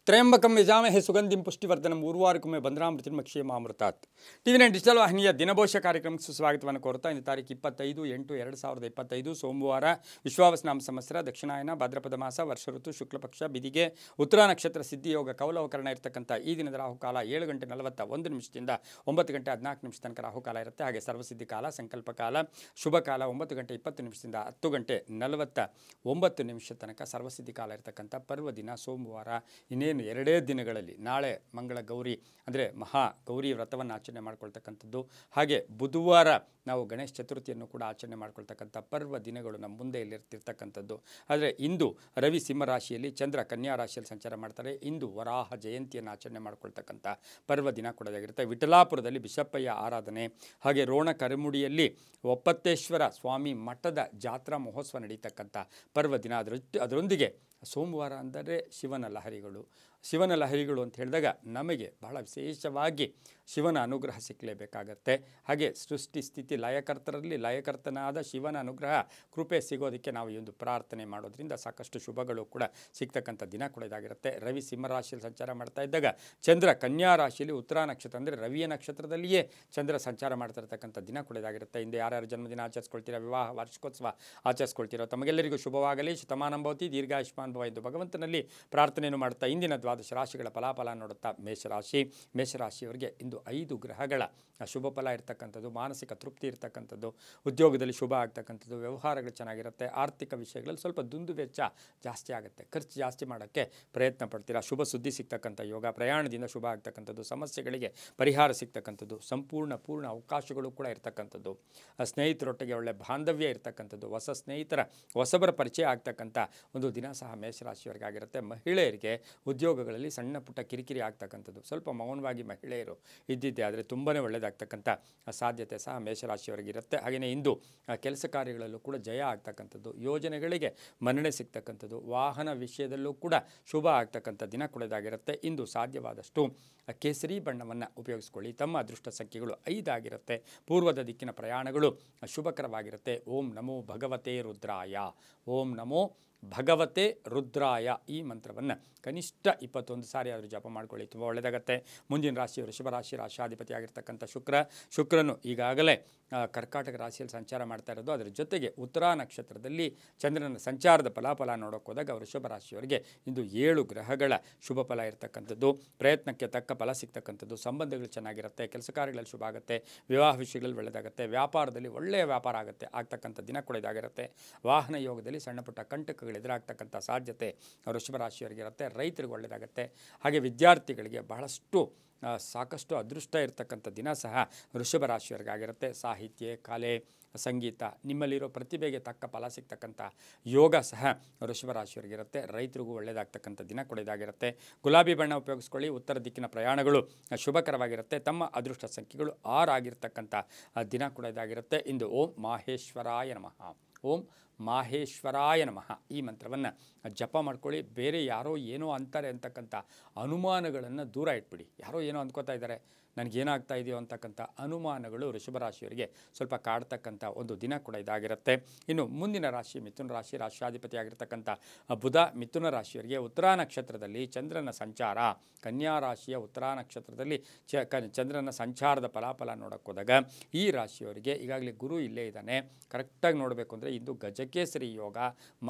Trayambakam ಯಜಾಮಹೇ ಸುಗಂಧಿಂ ಪುಷ್ಟಿವರ್ಧನಂ ಊರ್ವಾರಕಮೆ ಬಂದ್ರಾಮೃತಿರ್ಮಕ್ಷೇಮಾಮೃತಾತ್ ಟಿವಿ9 digital ವಾಹಿನಿಯ ದಿನಭೋಷ ಕಾರ್ಯಕ್ರಮಕ್ಕೆ ಸುಸ್ವಾಗತವನ್ನು ಕೋರುತ್ತಾ ಇಂದು ತಾರೀಕು 25/8/2025 ಸೋಮವಾರ ವಿಶ್ವಾವಸನಾಮ ಸಂವತ್ಸರ ದಕ್ಷಿಣಾಯನ ಭಾದ್ರಪದ ಮಾಸ ವರ್ಷ ಋತು ಶುಕ್ಲಪಕ್ಷ ಬಿದಿಗೆ ಉತ್ತರ ನಕ್ಷತ್ರ ಸಿದ್ಧಿಯೋಗ ಕೌಲವಕರಣ ಇರತಕ್ಕಂಥ ಈ ದಿನದ ರಾಹುಕಾಲ 7:41 9 ಗಂಟೆ 14 ತನಕ ರಾಹುಕಾಲ ಇರುತ್ತೆ. ಹಾಗೆ ಸರ್ವಸಿದ್ಧಿ ಕಾಲ ಸಂಕಲ್ಪ ಕಾಲ ಶುಭ ಕಾಲ 9:20 10 ಗಂಟೆ 49 ತನಕ ಸರ್ವಸಿದ್ಧಿ ಕಾಲ ಇರತಕ್ಕಂಥ ಪರ್ವ ದಿನ ಸೋಮವಾರ. ಇನ್ನೇನು ಎರಡೇ ದಿನಗಳಲ್ಲಿ ನಾಳೆ ಮಂಗಳ ಗೌರಿ ಅಂದರೆ ಮಹಾ ಗೌರಿ ವ್ರತವನ್ನು ಆಚರಣೆ ಮಾಡ್ಕೊಳ್ತಕ್ಕಂಥದ್ದು. ಹಾಗೆ ಬುಧವಾರ ನಾವು ಗಣೇಶ ಚತುರ್ಥಿಯನ್ನು ಕೂಡ ಆಚರಣೆ ಮಾಡ್ಕೊಳ್ತಕ್ಕಂಥ ಪರ್ವ ದಿನಗಳು ನಮ್ಮ ಮುಂದೆ ಇಲ್ಲಿರ್ತಿರ್ತಕ್ಕಂಥದ್ದು. ಆದರೆ ಇಂದು ರವಿ ಸಿಂಹ ರಾಶಿಯಲ್ಲಿ, ಚಂದ್ರ ಕನ್ಯಾ ರಾಶಿಯಲ್ಲಿ ಸಂಚಾರ ಮಾಡ್ತಾರೆ. ಇಂದು ವರಾಹ ಜಯಂತಿಯನ್ನು ಆಚರಣೆ ಮಾಡ್ಕೊಳ್ತಕ್ಕಂಥ ಪರ್ವ ದಿನ ಕೂಡ ಆಗಿರುತ್ತೆ. ವಿಠಲಾಪುರದಲ್ಲಿ ಬಿಷಪ್ಪಯ್ಯ ಆರಾಧನೆ, ಹಾಗೆ ರೋಣ ಕರಮುಡಿಯಲ್ಲಿ ಒಪ್ಪತ್ತೇಶ್ವರ ಸ್ವಾಮಿ ಮಠದ ಜಾತ್ರಾ ಮಹೋತ್ಸವ ನಡೀತಕ್ಕಂಥ ಪರ್ವ ದಿನ. ಅದರೊಂದಿಗೆ ಸೋಮವಾರ ಅಂದರೆ ಶಿವನ ಲಹರಿಗಳು ಅಂತ ಹೇಳಿದಾಗ ನಮಗೆ ಬಹಳ ವಿಶೇಷವಾಗಿ ಶಿವನ ಅನುಗ್ರಹ ಸಿಕ್ಕಲೇಬೇಕಾಗತ್ತೆ. ಹಾಗೆ ಸೃಷ್ಟಿ ಸ್ಥಿತಿ ಲಯಕರ್ತರಲ್ಲಿ ಲಯಕರ್ತನಾದ ಶಿವನ ಅನುಗ್ರಹ ಕೃಪೆ ಸಿಗೋದಕ್ಕೆ ನಾವು ಈ ಒಂದು ಪ್ರಾರ್ಥನೆ ಮಾಡೋದ್ರಿಂದ ಸಾಕಷ್ಟು ಶುಭಗಳು ಕೂಡ ಸಿಗ್ತಕ್ಕಂಥ ದಿನ ಕೂಡ ಇದಾಗಿರುತ್ತೆ. ರವಿ ಸಿಂಹರಾಶಿಯಲ್ಲಿ ಸಂಚಾರ ಮಾಡ್ತಾ ಇದ್ದಾಗ ಚಂದ್ರ ಕನ್ಯಾ ರಾಶಿಯಲ್ಲಿ ಉತ್ತರ ನಕ್ಷತ್ರ ಅಂದರೆ ರವಿಯ ನಕ್ಷತ್ರದಲ್ಲಿಯೇ ಚಂದ್ರ ಸಂಚಾರ ಮಾಡ್ತಿರ್ತಕ್ಕಂಥ ದಿನ ಕೂಡ ಇದಾಗಿರುತ್ತೆ. ಹಿಂದೆ ಯಾರ್ಯಾರು ಜನ್ಮದಿನ ಆಚರಿಸ್ಕೊಳ್ತೀರಾ, ವಿವಾಹ ವಾರ್ಷಿಕೋತ್ಸವ ಆಚರಿಸ್ಕೊಳ್ತೀರೋ ತಮಗೆಲ್ಲರಿಗೂ ಶುಭವಾಗಲಿ, ಶತಮಾನಂಭವತಿ, ದೀರ್ಘಾಯುಷ್ಮಾನ್ ಭವ ಎಂದು ಭಗವಂತನಲ್ಲಿ ಪ್ರಾರ್ಥನೆಯನ್ನು ಮಾಡ್ತಾ ಇಂದಿನ ದ್ವಾದಶ ರಾಶಿಗಳ ಫಲಾಫಲ ನೋಡುತ್ತಾ ಮೇಷರಾಶಿಯವರಿಗೆ ಇಂದು 5 ಗ್ರಹಗಳ ಶುಭ ಫಲ ಇರ್ತಕ್ಕಂಥದ್ದು, ಮಾನಸಿಕ ತೃಪ್ತಿ ಇರ್ತಕ್ಕಂಥದ್ದು, ಉದ್ಯೋಗದಲ್ಲಿ ಶುಭ ಆಗ್ತಕ್ಕಂಥದ್ದು, ವ್ಯವಹಾರಗಳು ಚೆನ್ನಾಗಿರುತ್ತೆ. ಆರ್ಥಿಕ ವಿಷಯಗಳಲ್ಲಿ ಸ್ವಲ್ಪ ದುಂದು ವೆಚ್ಚ ಜಾಸ್ತಿ ಆಗುತ್ತೆ, ಖರ್ಚು ಜಾಸ್ತಿ ಮಾಡೋಕ್ಕೆ ಪ್ರಯತ್ನ ಪಡ್ತೀರಾ. ಶುಭ ಸುದ್ದಿ ಸಿಗ್ತಕ್ಕಂಥ ಯೋಗ, ಪ್ರಯಾಣದಿಂದ ಶುಭ ಆಗ್ತಕ್ಕಂಥದ್ದು, ಸಮಸ್ಯೆಗಳಿಗೆ ಪರಿಹಾರ ಸಿಗ್ತಕ್ಕಂಥದ್ದು, ಪೂರ್ಣ ಅವಕಾಶಗಳು ಕೂಡ ಇರ್ತಕ್ಕಂಥದ್ದು. ಸ್ನೇಹಿತರೊಟ್ಟಿಗೆ ಒಳ್ಳೆ ಬಾಂಧವ್ಯ ಇರ್ತಕ್ಕಂಥದ್ದು, ಹೊಸ ಸ್ನೇಹಿತರ ಹೊಸಬರ ಪರಿಚಯ ಆಗ್ತಕ್ಕಂಥ ಒಂದು ದಿನ ಸಹ ಮೇಷರಾಶಿಯವರಿಗಾಗಿರುತ್ತೆ. ಮಹಿಳೆಯರಿಗೆ ಉದ್ಯೋಗಗಳಲ್ಲಿ ಸಣ್ಣ ಪುಟ್ಟ ಕಿರಿಕಿರಿ ಆಗ್ತಕ್ಕಂಥದ್ದು, ಸ್ವಲ್ಪ ಮೌನವಾಗಿ ಮಹಿಳೆಯರು ಇದ್ದಿದ್ದೆ ಆದರೆ ತುಂಬಾ ಒಳ್ಳೆಯದಾಗ್ತಕ್ಕಂಥ ಸಾಧ್ಯತೆ ಸಹ ಮೇಷರಾಶಿಯವರಿಗಿರುತ್ತೆ. ಹಾಗೆಯೇ ಇಂದು ಕೆಲಸ ಕಾರ್ಯಗಳಲ್ಲೂ ಕೂಡ ಜಯ ಆಗ್ತಕ್ಕಂಥದ್ದು, ಯೋಜನೆಗಳಿಗೆ ಮನ್ನಣೆ ಸಿಗ್ತಕ್ಕಂಥದ್ದು, ವಾಹನ ವಿಷಯದಲ್ಲೂ ಕೂಡ ಶುಭ ಆಗ್ತಕ್ಕಂಥ ದಿನ ಕೂಡದಾಗಿರುತ್ತೆ. ಇಂದು ಸಾಧ್ಯವಾದಷ್ಟು ಕೇಸರಿ ಬಣ್ಣವನ್ನು ಉಪಯೋಗಿಸ್ಕೊಳ್ಳಿ. ತಮ್ಮ ಅದೃಷ್ಟ ಸಂಖ್ಯೆಗಳು 5 ಆಗಿರುತ್ತೆ. ಪೂರ್ವದ ದಿಕ್ಕಿನ ಪ್ರಯಾಣಗಳು ಶುಭಕರವಾಗಿರುತ್ತೆ. ಓಂ ನಮೋ ಭಗವತೆ ರುದ್ರಾಯ, ಓಂ ನಮೋ ಭಗವತೆ ರುದ್ರಾಯ ಈ ಮಂತ್ರವನ್ನು ಕನಿಷ್ಠ 21 ಸಾರಿ ಆದರೂ ಜಪ ಮಾಡ್ಕೊಳ್ಳಿ, ತುಂಬ ಒಳ್ಳೆಯದಾಗತ್ತೆ. ಮುಂದಿನ ರಾಶಿ ವೃಷಭ ರಾಶಿ, ರಾಶಾಧಿಪತಿ ಆಗಿರ್ತಕ್ಕಂಥ ಶುಕ್ರನು ಈಗಾಗಲೇ ಕರ್ಕಾಟಕ ರಾಶಿಯಲ್ಲಿ ಸಂಚಾರ ಮಾಡ್ತಾ ಇರೋದು. ಅದರ ಜೊತೆಗೆ ಉತ್ತರ ನಕ್ಷತ್ರದಲ್ಲಿ ಚಂದ್ರನ ಸಂಚಾರದ ಫಲಾಫಲ ನೋಡೋಕೆ ಹೋದಾಗ ವೃಷಭ ರಾಶಿಯವರಿಗೆ ಇಂದು 7 ಗ್ರಹಗಳ ಶುಭ ಫಲ ಇರತಕ್ಕಂಥದ್ದು. ಪ್ರಯತ್ನಕ್ಕೆ ತಕ್ಕ ಫಲ ಸಿಗ್ತಕ್ಕಂಥದ್ದು, ಸಂಬಂಧಗಳು ಚೆನ್ನಾಗಿರುತ್ತೆ, ಕೆಲಸ ಕಾರ್ಯಗಳಲ್ಲಿ ಶುಭ ಆಗುತ್ತೆ, ವಿವಾಹ ವಿಷಯಗಳಲ್ಲಿ ಒಳ್ಳೆಯದಾಗುತ್ತೆ, ವ್ಯಾಪಾರದಲ್ಲಿ ಒಳ್ಳೆಯ ವ್ಯಾಪಾರ ಆಗ್ತಕ್ಕಂಥ ದಿನ ಕೂಡ ಇದಾಗಿರುತ್ತೆ. ವಾಹನ ಯೋಗದಲ್ಲಿ ಸಣ್ಣ ಪುಟ್ಟ ಕಂಟಕಗಳು ಎದುರಾಗ್ತಕ್ಕಂಥ ಸಾಧ್ಯತೆ ವೃಷಭ ರಾಶಿಯವರಿಗಿರುತ್ತೆ. ರೈತರಿಗೆ ಒಳ್ಳೆಯದಾಗುತ್ತೆ. ಹಾಗೆ ವಿದ್ಯಾರ್ಥಿಗಳಿಗೆ ಸಾಕಷ್ಟು ಅದೃಷ್ಟ ಇರತಕ್ಕಂಥ ದಿನ ಸಹ ವೃಷಭ ರಾಶಿಯವರಿಗಾಗಿರುತ್ತೆ. ಸಾಹಿತ್ಯ, ಕಲೆ, ಸಂಗೀತ ನಿಮ್ಮಲ್ಲಿರೋ ಪ್ರತಿಭೆಗೆ ತಕ್ಕ ಫಲ ಸಿಗ್ತಕ್ಕಂಥ ಯೋಗ ಸಹ ವೃಷಭ ರಾಶಿಯವರಿಗಿರುತ್ತೆ. ರೈತರಿಗೂ ಒಳ್ಳೆಯದಾಗ್ತಕ್ಕಂಥ ದಿನ ಕೂಡ ಇದಾಗಿರುತ್ತೆ. ಗುಲಾಬಿ ಬಣ್ಣ ಉಪಯೋಗಿಸ್ಕೊಳ್ಳಿ. ಉತ್ತರ ದಿಕ್ಕಿನ ಪ್ರಯಾಣಗಳು ಶುಭಕರವಾಗಿರುತ್ತೆ. ತಮ್ಮ ಅದೃಷ್ಟ ಸಂಖ್ಯೆಗಳು 6 ಆಗಿರ್ತಕ್ಕಂಥ ದಿನ ಕೂಡ ಇದಾಗಿರುತ್ತೆ. ಇಂದು ಓಂ ಮಾಹೇಶ್ವರಾಯ ನಮಃ, ಓಂ ಮಾಹೇಶ್ವರಾಯ ನಮಃ ಈ ಮಂತ್ರವನ್ನು ಜಪ ಮಾಡ್ಕೊಳ್ಳಿ. ಬೇರೆ ಯಾರೋ ಏನೋ ಅಂತಾರೆ ಅಂತಕ್ಕಂಥ ಅನುಮಾನಗಳನ್ನು ದೂರ ಇಟ್ಬಿಡಿ. ಯಾರೋ ಏನೋ ಅಂದ್ಕೋತಾ ಇದ್ದಾರೆ, ನನಗೇನಾಗ್ತಾ ಇದೆಯೋ ಅಂತಕ್ಕಂಥ ಅನುಮಾನಗಳು ವೃಷಭ ರಾಶಿಯವರಿಗೆ ಸ್ವಲ್ಪ ಕಾಡ್ತಕ್ಕಂಥ ಒಂದು ದಿನ ಕೂಡ ಇದಾಗಿರುತ್ತೆ. ಇನ್ನು ಮುಂದಿನ ರಾಶಿ ಮಿಥುನ ರಾಶಿ, ರಾಷ್ಟ್ರಾಧಿಪತಿ ಆಗಿರ್ತಕ್ಕಂಥ ಬುಧ ಮಿಥುನ ರಾಶಿಯವರಿಗೆ ಉತ್ತರ ನಕ್ಷತ್ರದಲ್ಲಿ ಚಂದ್ರನ ಸಂಚಾರ, ಕನ್ಯಾ ರಾಶಿಯ ಉತ್ತರ ನಕ್ಷತ್ರದಲ್ಲಿ ಚಂದ್ರನ ಸಂಚಾರದ ಫಲಾಫಲ ನೋಡೋಕೆ ಹೋದಾಗ ಈ ರಾಶಿಯವರಿಗೆ ಈಗಾಗಲೇ ಗುರು ಇಲ್ಲೇ ಇದ್ದಾನೆ. ಕರೆಕ್ಟಾಗಿ ನೋಡಬೇಕು ಅಂದರೆ ಇಂದು ಗಜಕೇಸರಿ ಯೋಗ,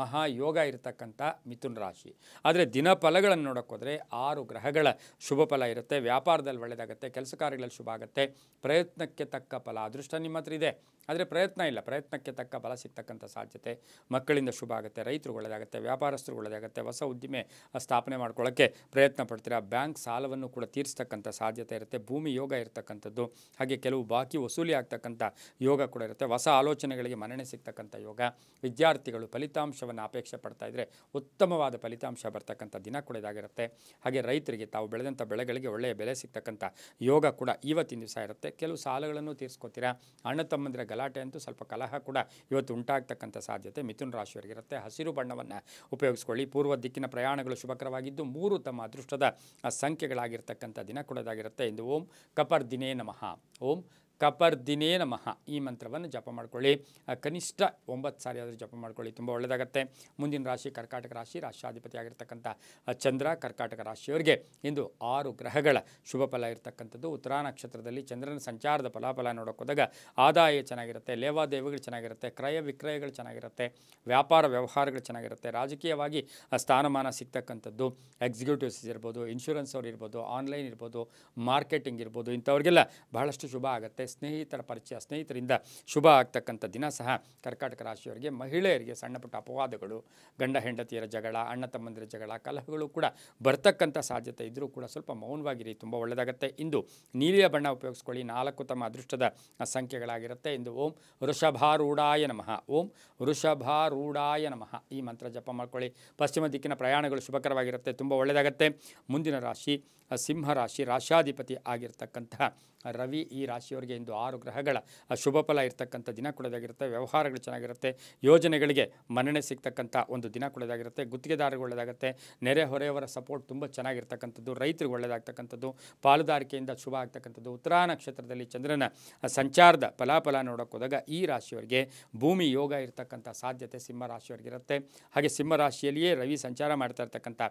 ಮಹಾಯೋಗ ಇರತಕ್ಕಂಥ ಮಿಥುನ ರಾಶಿ. ಆದರೆ ದಿನ ಫಲಗಳನ್ನು ನೋಡೋಕೆ ಹೋದರೆ 6 ಗ್ರಹಗಳ ಶುಭ ಫಲ ಇರುತ್ತೆ. ವ್ಯಾಪಾರದಲ್ಲಿ ಒಳ್ಳೆಯದಾಗುತ್ತೆ, ಕೆಲಸ ಕಾರ್ಯಗಳಲ್ಲಿ ಶುಭ ಆಗುತ್ತೆ. ಪ್ರಯತ್ನಕ್ಕೆ ತಕ್ಕ ಫಲ, ಅದೃಷ್ಟ ನಿಮ್ಮ ಹತ್ರ ಇದೆ ಆದರೆ ಪ್ರಯತ್ನ ಇಲ್ಲ, ಪ್ರಯತ್ನಕ್ಕೆ ತಕ್ಕ ಫಲ ಸಿಗ್ತಕ್ಕಂಥ ಸಾಧ್ಯತೆ. ಮಕ್ಕಳಿಂದ ಶುಭ ಆಗುತ್ತೆ, ರೈತರು ಒಳ್ಳೆಯದಾಗುತ್ತೆ, ವ್ಯಾಪಾರಸ್ಥರು ಒಳ್ಳೆಯದಾಗುತ್ತೆ, ಹೊಸ ಉದ್ದಿಮೆ ಸ್ಥಾಪನೆ ಮಾಡ್ಕೊಳ್ಳೋಕ್ಕೆ ಪ್ರಯತ್ನ ಪಡ್ತೀರಾ. ಬ್ಯಾಂಕ್ ಸಾಲವನ್ನು ಕೂಡ ತೀರಿಸ್ತಕ್ಕಂಥ ಸಾಧ್ಯತೆ ಇರುತ್ತೆ. ಭೂಮಿ ಯೋಗ ಇರತಕ್ಕಂಥದ್ದು, ಹಾಗೆ ಕೆಲವು ಬಾಕಿ ವಸೂಲಿ ಆಗ್ತಕ್ಕಂಥ ಯೋಗ ಕೂಡ ಇರುತ್ತೆ. ಹೊಸ ಆಲೋಚನೆಗಳಿಗೆ ಮನ್ನಣೆ ಸಿಗ್ತಕ್ಕಂಥ ಯೋಗ. ವಿದ್ಯಾರ್ಥಿಗಳು ಫಲಿತಾಂಶವನ್ನು ಅಪೇಕ್ಷೆ ಪಡ್ತಾ ಇದ್ದರೆ ಉತ್ತಮವಾದ ಫಲಿತಾಂಶ ಬರ್ತಕ್ಕಂಥ ದಿನ ಕೂಡ ಇದಾಗಿರುತ್ತೆ. ಹಾಗೆ ರೈತರಿಗೆ ತಾವು ಬೆಳೆದಂಥ ಬೆಳೆಗಳಿಗೆ ಒಳ್ಳೆಯ ಬೆಲೆ ಸಿಗ್ತಕ್ಕಂಥ ಯೋಗ ಕೂಡ ಇವತ್ತಿನ ದಿವಸ ಇರುತ್ತೆ. ಕೆಲವು ಸಾಲಗಳನ್ನು ತೀರಿಸ್ಕೋತೀರಾ. ಅಣ್ಣ ತಮ್ಮಂದಿರ ಗಲಾಟೆ ಅಂತೂ ಸ್ವಲ್ಪ ಕಲಹ ಕೂಡ ಇವತ್ತು ಉಂಟಾಗ್ತಕ್ಕಂಥ ಸಾಧ್ಯತೆ ಮಿಥುನ ರಾಶಿಯವರಿಗಿರುತ್ತೆ. ಹಸಿರು ಬಣ್ಣವನ್ನು ಉಪಯೋಗಿಸ್ಕೊಳ್ಳಿ. ಪೂರ್ವ ದಿಕ್ಕಿನ ಪ್ರಯಾಣಗಳು ಶುಭಕರವಾಗಿದ್ದು 3 ತಮ್ಮ ಅದೃಷ್ಟದ ಸಂಖ್ಯೆಗಳಾಗಿರ್ತಕ್ಕಂಥ ದಿನ ಕೂಡ ಇದಾಗಿರುತ್ತೆ. ಇಂದು ಓಂ ಕಪರ್ದಿನೇ ನಮಃ, ಓಂ ಕಪರ್ದಿನೇ ನಮಃ ಈ ಮಂತ್ರವನ್ನು ಜಪ ಮಾಡ್ಕೊಳ್ಳಿ. ಕನಿಷ್ಠ 9 ಸಾರಿ ಆದರೂ ಜಪ ಮಾಡ್ಕೊಳ್ಳಿ, ತುಂಬ ಒಳ್ಳೆಯದಾಗತ್ತೆ. ಮುಂದಿನ ರಾಶಿ ಕರ್ಕಾಟಕ ರಾಶಿ, ರಾಷ್ಟ್ರಾಧಿಪತಿ ಆಗಿರ್ತಕ್ಕಂಥ ಚಂದ್ರ. ಕರ್ಕಾಟಕ ರಾಶಿಯವರಿಗೆ ಇಂದು 6 ಗ್ರಹಗಳ ಶುಭ ಫಲ ಇರತಕ್ಕಂಥದ್ದು. ಉತ್ತರ ನಕ್ಷತ್ರದಲ್ಲಿ ಚಂದ್ರನ ಸಂಚಾರದ ಫಲಾಫಲ ನೋಡೋಕೆ ಹೋದಾಗ ಆದಾಯ ಚೆನ್ನಾಗಿರುತ್ತೆ, ಲೇವಾದೇವಿಗಳು ಚೆನ್ನಾಗಿರುತ್ತೆ, ಕ್ರಯ ವಿಕ್ರಯಗಳು ಚೆನ್ನಾಗಿರುತ್ತೆ, ವ್ಯಾಪಾರ ವ್ಯವಹಾರಗಳು ಚೆನ್ನಾಗಿರುತ್ತೆ, ರಾಜಕೀಯವಾಗಿ ಸ್ಥಾನಮಾನ ಸಿಗ್ತಕ್ಕಂಥದ್ದು, ಎಕ್ಸಿಕ್ಯೂಟಿವ್ಸ್ ಇರ್ಬೋದು, ಇನ್ಶೂರೆನ್ಸ್ ಅವ್ರು ಇರ್ಬೋದು, ಆನ್ಲೈನ್ ಇರ್ಬೋದು, ಮಾರ್ಕೆಟಿಂಗ್ ಇರ್ಬೋದು, ಇಂಥವ್ರಿಗೆಲ್ಲ ಬಹಳಷ್ಟು ಶುಭ ಆಗುತ್ತೆ. ಸ್ನೇಹಿತರ ಪರಿಚಯ, ಸ್ನೇಹಿತರಿಂದ ಶುಭ ಆಗ್ತಕ್ಕಂಥ ದಿನ ಸಹ ಕರ್ಕಾಟಕ ರಾಶಿಯವರಿಗೆ. ಮಹಿಳೆಯರಿಗೆ ಸಣ್ಣ ಪುಟ್ಟ ಅಪವಾದಗಳು, ಗಂಡ ಹೆಂಡತಿಯರ ಜಗಳ, ಅಣ್ಣ ತಮ್ಮಂದಿರ ಜಗಳ, ಕಲಹಗಳು ಕೂಡ ಬರ್ತಕ್ಕಂಥ ಸಾಧ್ಯತೆ ಇದ್ದರೂ ಕೂಡ ಸ್ವಲ್ಪ ಮೌನವಾಗಿರಿ, ತುಂಬ ಒಳ್ಳೆಯದಾಗುತ್ತೆ. ಇಂದು ನೀಲಿಯ ಬಣ್ಣ ಉಪಯೋಗಿಸ್ಕೊಳ್ಳಿ. 4 ತಮ್ಮ ಅದೃಷ್ಟದ ಸಂಖ್ಯೆಗಳಾಗಿರುತ್ತೆ. ಇಂದು ಓಂ ವೃಷಭಾರೂಢಾಯ ನಮಃ, ಓಂ ವೃಷಭಾರೂಢಾಯ ನಮಃ ಈ ಮಂತ್ರ ಜಪ ಮಾಡ್ಕೊಳ್ಳಿ. ಪಶ್ಚಿಮ ದಿಕ್ಕಿನ ಪ್ರಯಾಣಗಳು ಶುಭಕರವಾಗಿರುತ್ತೆ, ತುಂಬ ಒಳ್ಳೆಯದಾಗುತ್ತೆ. ಮುಂದಿನ ರಾಶಿ ಸಿಂಹ ರಾಶಿ, ರಾಶ್ಯಾಧಿಪತಿ ಆಗಿರ್ತಕ್ಕಂತಹ ರವಿ ಈ ರಾಶಿಯವರಿಗೆ ಇಂದು 6 ಗ್ರಹಗಳ ಶುಭ ಫಲ ಇರ್ತಕ್ಕಂಥ ದಿನ ಕೊಡೋದಾಗಿರುತ್ತೆ. ವ್ಯವಹಾರಗಳು ಚೆನ್ನಾಗಿರುತ್ತೆ, ಯೋಜನೆಗಳಿಗೆ ಮನ್ನಣೆ ಸಿಗ್ತಕ್ಕಂಥ ಒಂದು ದಿನ ಕೊಡೋದಾಗಿರುತ್ತೆ. ಗುತ್ತಿಗೆದಾರರಿಗೆ ಒಳ್ಳೆಯದಾಗುತ್ತೆ, ನೆರೆ ಹೊರೆಯವರ ಸಪೋರ್ಟ್ ತುಂಬ ಚೆನ್ನಾಗಿರ್ತಕ್ಕಂಥದ್ದು, ರೈತರಿಗೆ ಒಳ್ಳೆಯದಾಗ್ತಕ್ಕಂಥದ್ದು, ಪಾಲುದಾರಿಕೆಯಿಂದ ಶುಭ ಆಗ್ತಕ್ಕಂಥದ್ದು. ಉತ್ತರ ನಕ್ಷತ್ರದಲ್ಲಿ ಚಂದ್ರನ ಸಂಚಾರದ ಫಲಾಫಲ ನೋಡೋಕೆ ಹೋದಾಗ ಈ ರಾಶಿಯವರಿಗೆ ಭೂಮಿ ಯೋಗ ಇರತಕ್ಕಂಥ ಸಾಧ್ಯತೆ ಸಿಂಹ ರಾಶಿಯವರಿಗಿರುತ್ತೆ. ಹಾಗೆ ಸಿಂಹ ರಾಶಿಯಲ್ಲಿಯೇ ರವಿ ಸಂಚಾರ ಮಾಡ್ತಾ ಇರ್ತಕ್ಕಂಥ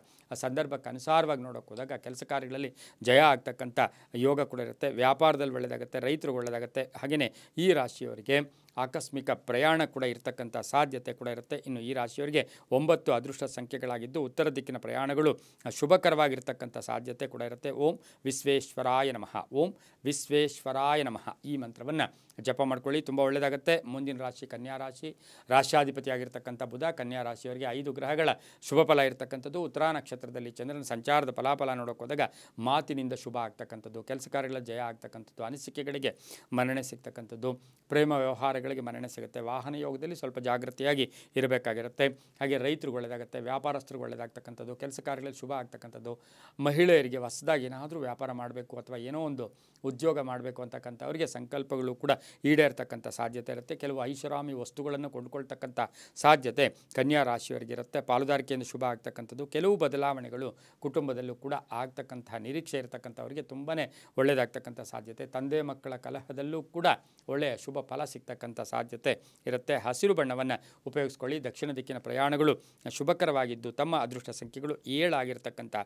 ಸಂದರ್ಭಕ್ಕೆ ಅನುಸಾರವಾಗಿ ನೋಡೋಕೆ ಹೋದಾಗ ಕೆಲಸ ಕಾರ್ಯಗಳಲ್ಲಿ ಜಯ ಆಗ್ತಕ್ಕಂಥ ಯೋಗ ಕೂಡ ಇರುತ್ತೆ. ವ್ಯಾಪಾರದಲ್ಲಿ ಒಳ್ಳೆಯದಾಗುತ್ತೆ, ರೈತರಿಗೆ ಒಳ್ಳೆಯದಾಗುತ್ತೆ. ಹಾಗೆಯೇ ಈ ರಾಶಿಯವರಿಗೆ ಆಕಸ್ಮಿಕ ಪ್ರಯಾಣ ಕೂಡ ಇರತಕ್ಕಂಥ ಸಾಧ್ಯತೆ ಕೂಡ ಇರುತ್ತೆ. ಇನ್ನು ಈ ರಾಶಿಯವರಿಗೆ 9 ಅದೃಷ್ಟ ಸಂಖ್ಯೆಗಳಾಗಿದ್ದು ಉತ್ತರ ದಿಕ್ಕಿನ ಪ್ರಯಾಣಗಳು ಶುಭಕರವಾಗಿರ್ತಕ್ಕಂಥ ಸಾಧ್ಯತೆ ಕೂಡ ಇರುತ್ತೆ. ಓಂ ವಿಶ್ವೇಶ್ವರಾಯ ನಮಃ, ಓಂ ವಿಶ್ವೇಶ್ವರಾಯ ನಮಃ ಈ ಮಂತ್ರವನ್ನು ಜಪ ಮಾಡ್ಕೊಳ್ಳಿ, ತುಂಬ ಒಳ್ಳೆಯದಾಗುತ್ತೆ. ಮುಂದಿನ ರಾಶಿ ಕನ್ಯಾ ರಾಶಿ, ರಾಶ್ಯಾಧಿಪತಿ ಆಗಿರ್ತಕ್ಕಂಥ ಬುಧ. ಕನ್ಯಾ ರಾಶಿಯವರಿಗೆ 5 ಗ್ರಹಗಳ ಶುಭ ಫಲ ಇರತಕ್ಕಂಥದ್ದು. ಉತ್ತರ ನಕ್ಷತ್ರದಲ್ಲಿ ಚಂದ್ರನ ಸಂಚಾರದ ಫಲಾಫಲ ನೋಡೋಕೆ ಹೋದಾಗ ಮಾತಿನಿಂದ ಶುಭ ಆಗ್ತಕ್ಕಂಥದ್ದು, ಕೆಲಸ ಕಾರ್ಯಗಳ ಜಯ ಆಗ್ತಕ್ಕಂಥದ್ದು, ಅನಿಸಿಕೆಗಳಿಗೆ ಮನ್ನಣೆ ಸಿಗ್ತಕ್ಕಂಥದ್ದು, ಪ್ರೇಮ ವ್ಯವಹಾರಗಳಿಗೆ ಮನ್ನಣೆ ಸಿಗುತ್ತೆ. ವಾಹನ ಯೋಗದಲ್ಲಿ ಸ್ವಲ್ಪ ಜಾಗೃತಿಯಾಗಿ ಇರಬೇಕಾಗಿರುತ್ತೆ. ಹಾಗೆ ರೈತರಿಗೆ ಒಳ್ಳೆಯದಾಗುತ್ತೆ, ವ್ಯಾಪಾರಸ್ಥರಿಗೆ ಒಳ್ಳೆಯದಾಗ್ತಕ್ಕಂಥದ್ದು, ಕೆಲಸ ಕಾರ್ಯಗಳಲ್ಲಿ ಶುಭ ಆಗ್ತಕ್ಕಂಥದ್ದು. ಮಹಿಳೆಯರಿಗೆ ಹೊಸದಾಗಿ ಏನಾದರೂ ವ್ಯಾಪಾರ ಮಾಡಬೇಕು ಅಥವಾ ಏನೋ ಒಂದು ಉದ್ಯೋಗ ಮಾಡಬೇಕು ಅಂತಕ್ಕಂಥವ್ರಿಗೆ ಸಂಕಲ್ಪಗಳು ಕೂಡ ಈಡೇರ್ತಕ್ಕಂಥ ಸಾಧ್ಯತೆ ಇರುತ್ತೆ. ಕೆಲವು ಐಷಾರಾಮಿ ವಸ್ತುಗಳನ್ನು ಕೊಂಡ್ಕೊಳ್ತಕ್ಕಂಥ ಸಾಧ್ಯತೆ ಕನ್ಯಾ ರಾಶಿಯವರಿಗಿರುತ್ತೆ. ಪಾಲುದಾರಿಕೆಯಿಂದ ಶುಭ ಆಗ್ತಕ್ಕಂಥದ್ದು, ಕೆಲವು ಬದಲಾವಣೆಗಳು ಕುಟುಂಬದಲ್ಲೂ ಕೂಡ ಆಗ್ತಕ್ಕಂಥ ನಿರೀಕ್ಷೆ ಇರತಕ್ಕಂಥವ್ರಿಗೆ ತುಂಬಾ ಒಳ್ಳೆಯದಾಗ್ತಕ್ಕಂಥ ಸಾಧ್ಯತೆ. ತಂದೆ ಮಕ್ಕಳ ಕಲಹದಲ್ಲೂ ಕೂಡ ಒಳ್ಳೆಯ ಶುಭ ಫಲ ಸಿಗ್ತಕ್ಕಂಥ ಸಾಧ್ಯತೆ ಇರುತ್ತೆ. ಹಸಿರು ಬಣ್ಣವನ್ನು ಉಪಯೋಗಿಸ್ಕೊಳ್ಳಿ. ದಕ್ಷಿಣ ದಿಕ್ಕಿನ ಪ್ರಯಾಣಗಳು ಶುಭಕರವಾಗಿದ್ದು ತಮ್ಮ ಅದೃಷ್ಟ ಸಂಖ್ಯೆಗಳು 7 ಆಗಿರ್ತಕ್ಕಂಥ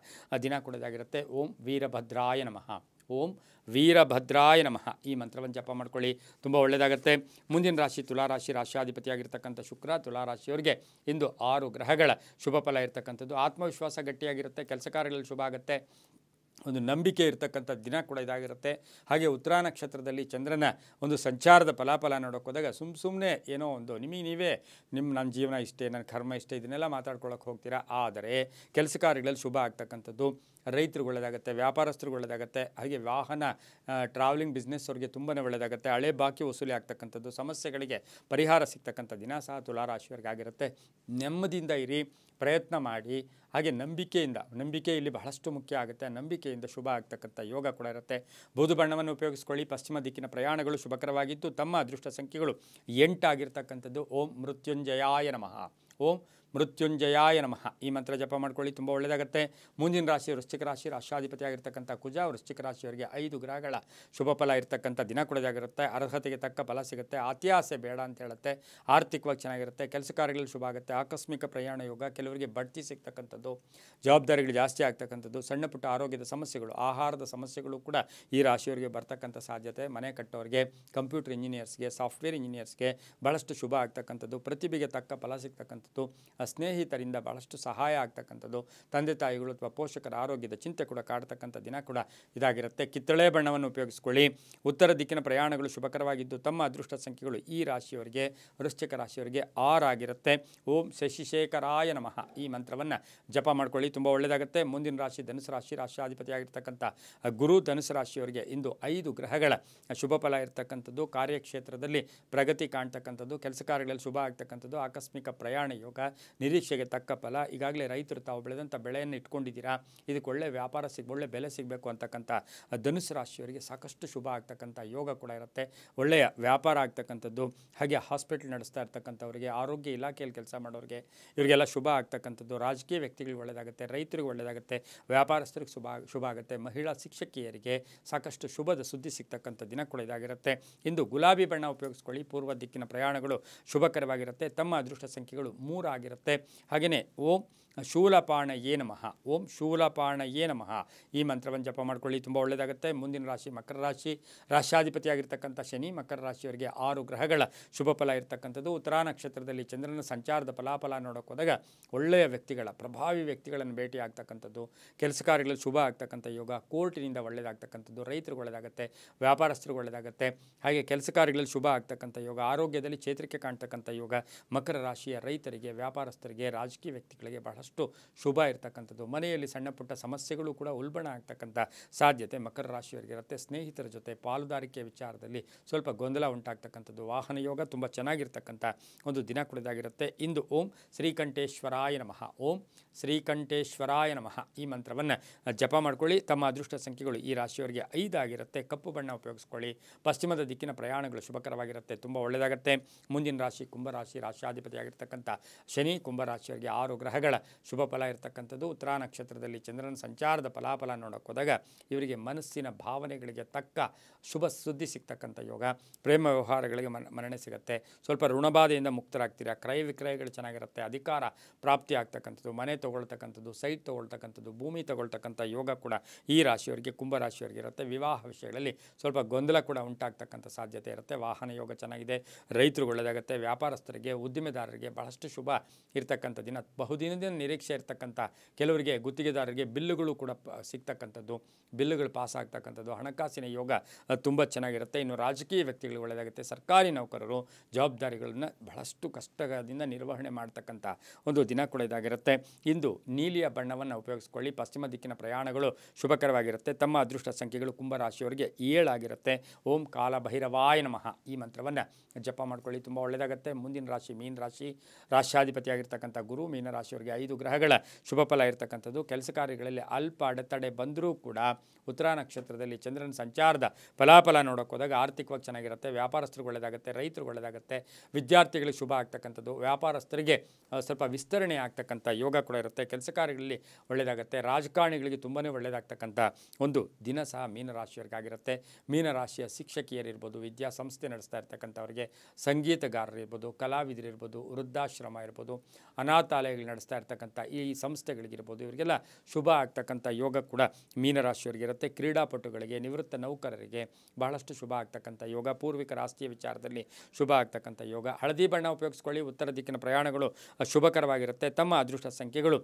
ದಿನ ಕೊಡೋದಾಗಿರುತ್ತೆ. ಓಂ ವೀರಭದ್ರಾಯ ನಮಃ, ಓಂ ವೀರಭದ್ರಾಯ ನಮಃ ಈ ಮಂತ್ರವನ್ನು ಜಪ ಮಾಡ್ಕೊಳ್ಳಿ, ತುಂಬ ಒಳ್ಳೆಯದಾಗುತ್ತೆ. ಮುಂದಿನ ರಾಶಿ ತುಲಾರಾಶಿ, ರಾಶ್ಯಾಧಿಪತಿಯಾಗಿರ್ತಕ್ಕಂಥ ಶುಕ್ರ. ತುಲಾರಾಶಿಯವರಿಗೆ ಇಂದು 6 ಗ್ರಹಗಳ ಶುಭ ಫಲ ಇರತಕ್ಕಂಥದ್ದು. ಆತ್ಮವಿಶ್ವಾಸ ಗಟ್ಟಿಯಾಗಿರುತ್ತೆ, ಕೆಲಸ ಕಾರ್ಯಗಳಲ್ಲಿ ಶುಭ ಆಗುತ್ತೆ, ಒಂದು ನಂಬಿಕೆ ಇರತಕ್ಕಂಥ ದಿನ ಕೂಡ ಇದಾಗಿರುತ್ತೆ. ಹಾಗೆ ಉತ್ತರ ನಕ್ಷತ್ರದಲ್ಲಿ ಚಂದ್ರನ ಒಂದು ಸಂಚಾರದ ಫಲಾಫಲ ನೋಡೋಕೆ ಹೋದಾಗ ಸುಮ್ಮನೆ ಏನೋ ಒಂದು ನಿಮಗೆ ನೀವೇ ನನ್ನ ಜೀವನ ಇಷ್ಟೇ, ನನ್ನ ಕರ್ಮ ಇಷ್ಟೇ, ಇದನ್ನೆಲ್ಲ ಮಾತಾಡ್ಕೊಳ್ಳೋಕೆ ಹೋಗ್ತೀರಾ. ಆದರೆ ಕೆಲಸ ಕಾರ್ಯಗಳಲ್ಲಿ ಶುಭ ಆಗ್ತಕ್ಕಂಥದ್ದು, ರೈತರಿಗೆ ಒಳ್ಳೆಯದಾಗುತ್ತೆ, ವ್ಯಾಪಾರಸ್ಥರಿಗೆ ಒಳ್ಳೆಯದಾಗುತ್ತೆ. ಹಾಗೆ ವಾಹನ ಟ್ರಾವೆಲಿಂಗ್ ಬಿಸ್ನೆಸ್ ಅವ್ರಿಗೆ ತುಂಬಾ ಒಳ್ಳೆಯದಾಗುತ್ತೆ. ಹಳೆ ಬಾಕಿ ವಸೂಲಿ ಆಗ್ತಕ್ಕಂಥದ್ದು, ಸಮಸ್ಯೆಗಳಿಗೆ ಪರಿಹಾರ ಸಿಗ್ತಕ್ಕಂಥ ದಿನ ಸಹ ತುಲಾರಾಶಿಯವರಿಗೆ ಆಗಿರುತ್ತೆ. ನೆಮ್ಮದಿಯಿಂದ ಇರಿ, ಪ್ರಯತ್ನ ಮಾಡಿ. ಹಾಗೆ ನಂಬಿಕೆ ಇಲ್ಲಿ ಬಹಳಷ್ಟು ಮುಖ್ಯ ಆಗುತ್ತೆ. ನಂಬಿಕೆಯಿಂದ ಶುಭ ಆಗ್ತಕ್ಕಂಥ ಯೋಗ ಕೂಡ ಇರುತ್ತೆ. ಬೂದು ಬಣ್ಣವನ್ನು ಉಪಯೋಗಿಸ್ಕೊಳ್ಳಿ. ಪಶ್ಚಿಮ ದಿಕ್ಕಿನ ಪ್ರಯಾಣಗಳು ಶುಭಕರವಾಗಿದ್ದು ತಮ್ಮ ಅದೃಷ್ಟ ಸಂಖ್ಯೆಗಳು 8 ಆಗಿರ್ತಕ್ಕಂಥದ್ದು. ಓಂ ಮೃತ್ಯುಂಜಯಾಯ ನಮಃ, ಓಂ ಮೃತ್ಯುಂಜಯಾಯ ನಮಃ ಈ ಮಂತ್ರ ಜಪ ಮಾಡ್ಕೊಳ್ಳಿ, ತುಂಬ ಒಳ್ಳೆಯದಾಗುತ್ತೆ. ಮುಂದಿನ ರಾಶಿ ವೃಶ್ಚಿಕ ರಾಶಿ, ರಾಷ್ಟ್ರಾಧಿಪತಿ ಆಗಿರ್ತಕ್ಕಂಥ ಕುಜ. ವೃಶ್ಚಿಕ ರಾಶಿಯವರಿಗೆ 5 ಗ್ರಹಗಳ ಶುಭ ಫಲ ಇರ್ತಕ್ಕಂಥ ದಿನ ಕೊಡೋದಾಗಿರುತ್ತೆ. ಅರ್ಹತೆಗೆ ತಕ್ಕ ಫಲ ಸಿಗುತ್ತೆ, ಅತ್ಯಾಸೆ ಬೇಡ ಅಂತ ಹೇಳುತ್ತೆ. ಆರ್ಥಿಕವಾಗಿ ಚೆನ್ನಾಗಿರುತ್ತೆ, ಕೆಲಸ ಕಾರ್ಯಗಳಲ್ಲಿ ಶುಭ ಆಗುತ್ತೆ. ಆಕಸ್ಮಿಕ ಪ್ರಯಾಣ ಯೋಗ, ಕೆಲವರಿಗೆ ಬಡ್ತಿ ಸಿಗ್ತಕ್ಕಂಥದ್ದು, ಜವಾಬ್ದಾರಿಗಳು ಜಾಸ್ತಿ ಆಗ್ತಕ್ಕಂಥದ್ದು, ಸಣ್ಣ ಪುಟ್ಟ ಆರೋಗ್ಯದ ಸಮಸ್ಯೆಗಳು, ಆಹಾರದ ಸಮಸ್ಯೆಗಳು ಕೂಡ ಈ ರಾಶಿಯವರಿಗೆ ಬರ್ತಕ್ಕಂಥ ಸಾಧ್ಯತೆ. ಮನೆ ಕಟ್ಟೋರಿಗೆ, ಕಂಪ್ಯೂಟರ್ ಇಂಜಿನಿಯರ್ಸ್ಗೆ, ಸಾಫ್ಟ್ವೇರ್ ಇಂಜಿನಿಯರ್ಸ್ಗೆ ಭಾಳಷ್ಟು ಶುಭ ಆಗ್ತಕ್ಕಂಥದ್ದು. ಪ್ರತಿಭೆಗೆ ತಕ್ಕ ಫಲ ಸಿಗ್ತಕ್ಕಂಥದ್ದು, ಸ್ನೇಹಿತರಿಂದ ಭಾಳಷ್ಟು ಸಹಾಯ ಆಗ್ತಕ್ಕಂಥದ್ದು, ತಂದೆ ತಾಯಿಗಳು ಅಥವಾ ಪೋಷಕರ ಆರೋಗ್ಯದ ಚಿಂತೆ ಕೂಡ ಕಾಡ್ತಕ್ಕಂಥ ದಿನ ಕೂಡ ಇದಾಗಿರುತ್ತೆ. ಕಿತ್ತಳೆ ಬಣ್ಣವನ್ನು ಉಪಯೋಗಿಸ್ಕೊಳ್ಳಿ. ಉತ್ತರ ದಿಕ್ಕಿನ ಪ್ರಯಾಣಗಳು ಶುಭಕರವಾಗಿದ್ದು ತಮ್ಮ ಅದೃಷ್ಟ ಸಂಖ್ಯೆಗಳು ಈ ರಾಶಿಯವರಿಗೆ, ವೃಶ್ಚಿಕ ರಾಶಿಯವರಿಗೆ 6 ಆಗಿರುತ್ತೆ. ಓಂ ಶಶಿಶೇಖರಾಯ ನಮಃ ಈ ಮಂತ್ರವನ್ನು ಜಪ ಮಾಡ್ಕೊಳ್ಳಿ, ತುಂಬ ಒಳ್ಳೆಯದಾಗುತ್ತೆ. ಮುಂದಿನ ರಾಶಿ ಧನುಸು ರಾಶಿ, ರಾಷ್ಟ್ರಾಧಿಪತಿ ಆಗಿರ್ತಕ್ಕಂಥ ಗುರು. ಧನುಸು ರಾಶಿಯವರಿಗೆ ಇಂದು 5 ಗ್ರಹಗಳ ಶುಭ ಫಲ ಇರತಕ್ಕಂಥದ್ದು. ಕಾರ್ಯಕ್ಷೇತ್ರದಲ್ಲಿ ಪ್ರಗತಿ ಕಾಣ್ತಕ್ಕಂಥದ್ದು, ಕೆಲಸ ಕಾರ್ಯಗಳಲ್ಲಿ ಶುಭ ಆಗ್ತಕ್ಕಂಥದ್ದು, ಆಕಸ್ಮಿಕ ಪ್ರಯಾಣ ಯೋಗ, ನಿರೀಕ್ಷೆಗೆ ತಕ್ಕ ಫಲ. ಈಗಾಗಲೇ ರೈತರು ತಾವು ಬೆಳೆದಂಥ ಬೆಳೆಯನ್ನು ಇಟ್ಕೊಂಡಿದ್ದೀರಾ, ಇದಕ್ಕೆ ಒಳ್ಳೆ ವ್ಯಾಪಾರ ಒಳ್ಳೆ ಬೆಲೆ ಸಿಗಬೇಕು ಅಂತಕ್ಕಂಥ ಧನುಸು ರಾಶಿಯವರಿಗೆ ಸಾಕಷ್ಟು ಶುಭ ಆಗ್ತಕ್ಕಂಥ ಯೋಗ ಕೂಡ ಇರುತ್ತೆ. ಒಳ್ಳೆಯ ವ್ಯಾಪಾರ ಆಗ್ತಕ್ಕಂಥದ್ದು, ಹಾಗೆ ಹಾಸ್ಪಿಟಲ್ ನಡೆಸ್ತಾ ಇರ್ತಕ್ಕಂಥವ್ರಿಗೆ, ಆರೋಗ್ಯ ಇಲಾಖೆಯಲ್ಲಿ ಕೆಲಸ ಮಾಡೋರಿಗೆ ಇವರಿಗೆಲ್ಲ ಶುಭ ಆಗ್ತಕ್ಕಂಥದ್ದು. ರಾಜಕೀಯ ವ್ಯಕ್ತಿಗಳಿಗೆ ಒಳ್ಳೆಯದಾಗುತ್ತೆ, ರೈತರಿಗೆ ಒಳ್ಳೆಯದಾಗುತ್ತೆ, ವ್ಯಾಪಾರಸ್ಥರಿಗೆ ಶುಭ ಆಗುತ್ತೆ. ಮಹಿಳಾ ಶಿಕ್ಷಕಿಯರಿಗೆ ಸಾಕಷ್ಟು ಶುಭದ ಸುದ್ದಿ ಸಿಗ್ತಕ್ಕಂಥ ದಿನ ಕೂಡ ಇದಾಗಿರುತ್ತೆ. ಇಂದು ಗುಲಾಬಿ ಬಣ್ಣ ಉಪಯೋಗಿಸ್ಕೊಳ್ಳಿ. ಪೂರ್ವ ದಿಕ್ಕಿನ ಪ್ರಯಾಣಗಳು ಶುಭಕರವಾಗಿರುತ್ತೆ. ತಮ್ಮ ಅದೃಷ್ಟ ಸಂಖ್ಯೆಗಳು 3 ಆಗಿರುತ್ತೆ. ಹಾಗೆಯೇ ಓಂ ಶೂಲಪಾಣಯೇ ನಮಃ, ಓಂ ಶೂಲಪಾಣಯೇ ನಮಃ ಈ ಮಂತ್ರವನ್ನು ಜಪ ಮಾಡ್ಕೊಳ್ಳಿ, ತುಂಬ ಒಳ್ಳೆಯದಾಗುತ್ತೆ. ಮುಂದಿನ ರಾಶಿ ಮಕರ ರಾಶಿ. ರಾಶ್ಯಾಧಿಪತಿಯಾಗಿರ್ತಕ್ಕಂಥ ಶನಿ ಮಕರ ರಾಶಿಯವರಿಗೆ 6 ಗ್ರಹಗಳ ಶುಭ ಫಲ ಇರತಕ್ಕಂಥದ್ದು. ಉತ್ತರಾ ನಕ್ಷತ್ರದಲ್ಲಿ ಚಂದ್ರನ ಸಂಚಾರದ ಫಲಾಫಲ ನೋಡೋಕೆ ಹೋದಾಗ ಒಳ್ಳೆಯ ವ್ಯಕ್ತಿಗಳ, ಪ್ರಭಾವಿ ವ್ಯಕ್ತಿಗಳನ್ನು ಭೇಟಿ ಆಗ್ತಕ್ಕಂಥದ್ದು, ಕೆಲಸ ಕಾರ್ಯಗಳಲ್ಲಿ ಶುಭ ಆಗ್ತಕ್ಕಂಥ ಯೋಗ, ಕೋರ್ಟಿನಿಂದ ಒಳ್ಳೆಯದಾಗ್ತಕ್ಕಂಥದ್ದು, ರೈತರಿಗೆ ಒಳ್ಳೆಯದಾಗುತ್ತೆ, ವ್ಯಾಪಾರಸ್ಥರಿಗೆ ಒಳ್ಳೆಯದಾಗುತ್ತೆ, ಹಾಗೆ ಕೆಲಸ ಕಾರ್ಯಗಳಲ್ಲಿ ಶುಭ ಆಗ್ತಕ್ಕಂಥ ಯೋಗ, ಆರೋಗ್ಯದಲ್ಲಿ ಚೇತರಿಕೆ ಕಾಣ್ತಕ್ಕಂಥ ಯೋಗ. ಮಕರ ರಾಶಿಯ ರೈತರಿಗೆ, ವ್ಯಾಪಾರಸ್ಥರಿಗೆ, ರಾಜಕೀಯ ವ್ಯಕ್ತಿಗಳಿಗೆ ಬಹಳಷ್ಟು ಶುಭ ಇರತಕ್ಕಂಥದ್ದು. ಮನೆಯಲ್ಲಿ ಸಣ್ಣ ಪುಟ್ಟ ಸಮಸ್ಯೆಗಳು ಕೂಡ ಉಲ್ಬಣ ಆಗ್ತಕ್ಕಂಥ ಸಾಧ್ಯತೆ ಮಕರ ರಾಶಿಯವರಿಗೆ ಇರುತ್ತೆ. ಸ್ನೇಹಿತರ ಜೊತೆ ಪಾಲುದಾರಿಕೆ ವಿಚಾರದಲ್ಲಿ ಸ್ವಲ್ಪ ಗೊಂದಲ ಉಂಟಾಗ್ತಕ್ಕಂಥದ್ದು. ವಾಹನ ಯೋಗ ತುಂಬ ಚೆನ್ನಾಗಿರ್ತಕ್ಕಂಥ ಒಂದು ದಿನ ಕುಡಿದಾಗಿರುತ್ತೆ. ಇಂದು ಓಂ ಶ್ರೀಕಂಠೇಶ್ವರಾಯ ನಮಃ, ಓಂ ಶ್ರೀಕಂಠೇಶ್ವರಾಯ ನಮಃ ಈ ಮಂತ್ರವನ್ನು ಜಪ ಮಾಡ್ಕೊಳ್ಳಿ. ತಮ್ಮ ಅದೃಷ್ಟ ಸಂಖ್ಯೆಗಳು ಈ ರಾಶಿಯವರಿಗೆ 5 ಆಗಿರುತ್ತೆ. ಕಪ್ಪು ಬಣ್ಣ ಉಪಯೋಗಿಸ್ಕೊಳ್ಳಿ. ಪಶ್ಚಿಮದ ದಿಕ್ಕಿನ ಪ್ರಯಾಣಗಳು ಶುಭಕರವಾಗಿರುತ್ತೆ, ತುಂಬ ಒಳ್ಳೆಯದಾಗುತ್ತೆ. ಮುಂದಿನ ರಾಶಿ ಕುಂಭರಾಶಿ. ರಾಶ್ಯಾಧಿಪತಿಯಾಗಿರ್ತಕ್ಕಂಥ ಶನಿ ಕುಂಭರಾಶಿಯವರಿಗೆ 6 ಗ್ರಹಗಳ ಶುಭ ಫಲ ಇರತಕ್ಕಂಥದ್ದು. ಉತ್ತರಾ ನಕ್ಷತ್ರದಲ್ಲಿ ಚಂದ್ರನ ಸಂಚಾರದ ಫಲಾಫಲ ನೋಡೋಕೆ ಹೋದಾಗ ಇವರಿಗೆ ಮನಸ್ಸಿನ ಭಾವನೆಗಳಿಗೆ ತಕ್ಕ ಶುಭ ಸುದ್ದಿ ಸಿಗ್ತಕ್ಕಂಥ ಯೋಗ. ಪ್ರೇಮ ವ್ಯವಹಾರಗಳಿಗೆ ಮನ್ನಣೆ ಸಿಗುತ್ತೆ. ಸ್ವಲ್ಪ ಋಣಬಾಧೆಯಿಂದ ಮುಕ್ತರಾಗ್ತೀರಾ. ಕ್ರಯ ವಿಕ್ರಯಗಳು ಚೆನ್ನಾಗಿರುತ್ತೆ. ಅಧಿಕಾರ ಪ್ರಾಪ್ತಿ ಆಗ್ತಕ್ಕಂಥದ್ದು, ಮನೆ ತೊಗೊಳ್ತಕ್ಕಂಥದ್ದು, ಸೈಟ್ ತೊಗೊಳ್ತಕ್ಕಂಥದ್ದು, ಭೂಮಿ ತೊಗೊಳ್ತಕ್ಕಂಥ ಯೋಗ ಕೂಡ ಈ ರಾಶಿಯವರಿಗೆ ಕುಂಭರಾಶಿಯವರಿಗೆ ಇರುತ್ತೆ. ವಿವಾಹ ವಿಷಯಗಳಲ್ಲಿ ಸ್ವಲ್ಪ ಗೊಂದಲ ಕೂಡ ಉಂಟಾಗ್ತಕ್ಕಂಥ ಸಾಧ್ಯತೆ ಇರುತ್ತೆ. ವಾಹನ ಯೋಗ ಚೆನ್ನಾಗಿದೆ. ರೈತರು ಒಳ್ಳೆಯದಾಗುತ್ತೆ. ವ್ಯಾಪಾರಸ್ಥರಿಗೆ, ಉದ್ದಿಮೆದಾರರಿಗೆ ಬಹಳಷ್ಟು ಶುಭ ಇರ್ತಕ್ಕಂಥ ದಿನ. ಬಹುದಿನದ ನಿರೀಕ್ಷೆ ಇರ್ತಕ್ಕಂಥ ಕೆಲವರಿಗೆ, ಗುತ್ತಿಗೆದಾರರಿಗೆ ಬಿಲ್ಲುಗಳು ಕೂಡ ಸಿಗ್ತಕ್ಕಂಥದ್ದು, ಬಿಲ್ಲುಗಳು ಪಾಸ್ ಆಗ್ತಕ್ಕಂಥದ್ದು, ಹಣಕಾಸಿನ ಯೋಗ ತುಂಬ ಚೆನ್ನಾಗಿರುತ್ತೆ. ಇನ್ನು ರಾಜಕೀಯ ವ್ಯಕ್ತಿಗಳು ಒಳ್ಳೆಯದಾಗುತ್ತೆ. ಸರ್ಕಾರಿ ನೌಕರರು ಜವಾಬ್ದಾರಿಗಳನ್ನು ಬಹಳಷ್ಟು ಕಷ್ಟದಿಂದ ನಿರ್ವಹಣೆ ಮಾಡ್ತಕ್ಕಂಥ ಒಂದು ದಿನ ಕೂಡ ಇದಾಗಿರುತ್ತೆ. ಇಂದು ನೀಲಿಯ ಬಣ್ಣವನ್ನು ಉಪಯೋಗಿಸ್ಕೊಳ್ಳಿ. ಪಶ್ಚಿಮ ದಿಕ್ಕಿನ ಪ್ರಯಾಣಗಳು ಶುಭಕರವಾಗಿರುತ್ತೆ. ತಮ್ಮ ಅದೃಷ್ಟ ಸಂಖ್ಯೆಗಳು ಕುಂಭರಾಶಿಯವರಿಗೆ 7 ಆಗಿರುತ್ತೆ. ಓಂ ಕಾಲಭೈರವಾಯ ನಮಃ ಈ ಮಂತ್ರವನ್ನು ಜಪ ಮಾಡ್ಕೊಳ್ಳಿ, ತುಂಬ ಒಳ್ಳೆಯದಾಗುತ್ತೆ. ಮುಂದಿನ ರಾಶಿ ಮೀನ ರಾಶಿ. ರಾಶ್ಯಾಧಿಪತಿಯಾಗಿರ್ತಕ್ಕಂಥ ಗುರು ಮೀನರಾಶಿಯವರಿಗೆ 5 ಗ್ರಹಗಳ ಶುಭ ಫಲ ಇರತಕ್ಕಂಥದ್ದು. ಕೆಲಸ ಕಾರ್ಯಗಳಲ್ಲಿ ಅಲ್ಪ ಅಡೆತಡೆ ಬಂದರೂ ಕೂಡ ಉತ್ತರಾ ನಕ್ಷತ್ರದಲ್ಲಿ ಚಂದ್ರನ ಸಂಚಾರದ ಫಲಾಫಲ ನೋಡೋಕೆ ಹೋದಾಗ ಆರ್ಥಿಕವಾಗಿ ಚೆನ್ನಾಗಿರುತ್ತೆ. ವ್ಯಾಪಾರಸ್ಥರಿಗೆ ಒಳ್ಳೆಯದಾಗುತ್ತೆ, ರೈತರಿಗೆ ಒಳ್ಳೆಯದಾಗುತ್ತೆ, ವಿದ್ಯಾರ್ಥಿಗಳಿಗೆ ಶುಭ ಆಗ್ತಕ್ಕಂಥದ್ದು, ವ್ಯಾಪಾರಸ್ಥರಿಗೆ ಸ್ವಲ್ಪ ವಿಸ್ತರಣೆ ಆಗ್ತಕ್ಕಂಥ ಯೋಗ ಕೂಡ ಇರುತ್ತೆ. ಕೆಲಸ ಕಾರ್ಯಗಳಲ್ಲಿ ಒಳ್ಳೆಯದಾಗುತ್ತೆ. ರಾಜಕಾರಣಿಗಳಿಗೆ ತುಂಬಾ ಒಳ್ಳೆಯದಾಗ್ತಕ್ಕಂಥ ಒಂದು ದಿನ ಸಹ ಮೀನರಾಶಿಯವರಿಗಾಗಿರುತ್ತೆ. ಮೀನರಾಶಿಯ ಶಿಕ್ಷಕಿಯರಿರ್ಬೋದು, ವಿದ್ಯಾಸಂಸ್ಥೆ ನಡೆಸ್ತಾ ಇರ್ತಕ್ಕಂಥವ್ರಿಗೆ, ಸಂಗೀತಗಾರರಿರ್ಬೋದು, ಕಲಾವಿದರಿರ್ಬೋದು, ವೃದ್ಧಾಶ್ರಮ ಇರ್ಬೋದು, ಅನಾಥಾಲಯಗಳು ನಡೆಸ್ತಾ ಇರ್ತಕ್ಕಂಥ ಈ ಸಂಸ್ಥೆಗಳಿಗಿರ್ಬೋದು, ಇವರಿಗೆಲ್ಲ ಶುಭ ಆಗ್ತಕ್ಕಂಥ ಯೋಗ ಕೂಡ ಮೀನರಾಶಿಯವರಿಗಿರುತ್ತೆ. ಕ್ರೀಡಾಪಟುಗಳಿಗೆ, ನಿವೃತ್ತ ನೌಕರರಿಗೆ ಬಹಳಷ್ಟು ಶುಭ ಆಗ್ತಕ್ಕಂಥ ಯೋಗ. ಪೂರ್ವಿಕರ ಆಸ್ತಿಯ ವಿಚಾರದಲ್ಲಿ ಶುಭ ಆಗ್ತಕ್ಕಂಥ ಯೋಗ. ಹಳದಿ ಬಣ್ಣ ಉಪಯೋಗಿಸ್ಕೊಳ್ಳಿ. ಉತ್ತರ ದಿಕ್ಕಿನ ಪ್ರಯಾಣಗಳು ಶುಭಕರವಾಗಿರುತ್ತೆ. ತಮ್ಮ ಅದೃಷ್ಟ ಸಂಖ್ಯೆಗಳು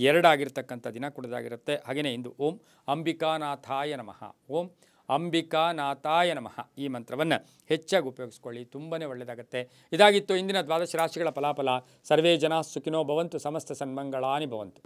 2 ಆಗಿರ್ತಕ್ಕಂಥ ದಿನ ಕುಡಿದಾಗಿರುತ್ತೆ. ಹಾಗೆಯೇ ಇಂದು ಓಂ ಅಂಬಿಕಾನಾಥಾಯ ನಮಃ, ಓಂ ಅಂಬಿಕಾನಾಥಾಯ ನಮಃ ಈ ಮಂತ್ರವನ್ನು ಹೆಚ್ಚಾಗಿ ಉಪಯೋಗಿಸ್ಕೊಳ್ಳಿ, ತುಂಬಾ ಒಳ್ಳೆಯದಾಗುತ್ತೆ. ಇದಾಗಿತ್ತು ಇಂದಿನ ದ್ವಾದಶ ರಾಶಿಗಳ ಫಲಾಫಲ. ಸರ್ವೇ ಜನ ಸುಖಿನೋ ಭವಂತು, ಸಮಸ್ತ ಸನ್ಮಂಗಳಾನಿ ಭವಂತು.